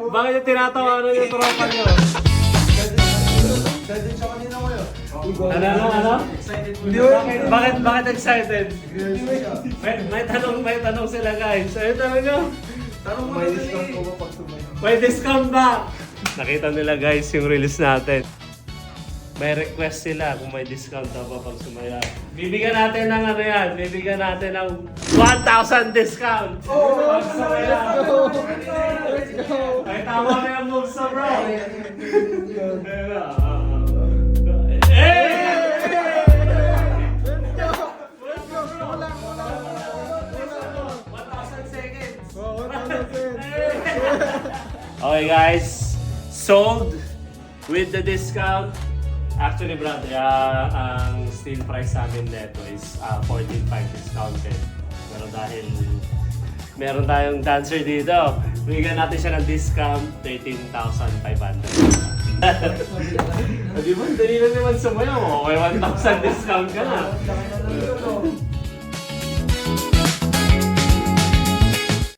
Bakit yung tinatawanan yung tropa nyo? Excited siya kanina ko yun. Ano? Excited mo Bakit excited? May tanong sila guys. Ano tanong nyo? Tanong mo May na discount ko dali. ba pag sumayo? May discount ba? Nakita nila guys yung release natin. May request sila kung may discount daw pa pag sumaya. Bibigyan natin ng ano yan, bibigyan natin ng 1,000 discount! Oh, Pag sumaya. Let's go! Ay, tama na yung moves na bro! Ayun na. Hey! Let's go! Let's go! Wala! 1,000 seconds! Oh, 1,000 Okay guys, sold with the discount. Actually brad, ang steel price sa amin neto is 14.5 discounted. Pero dahil meron tayong dancer dito, bigyan natin siya ng discount 13,500. Di ba? Dali na naman sumayaw. Okay, 1,000 discount ka na.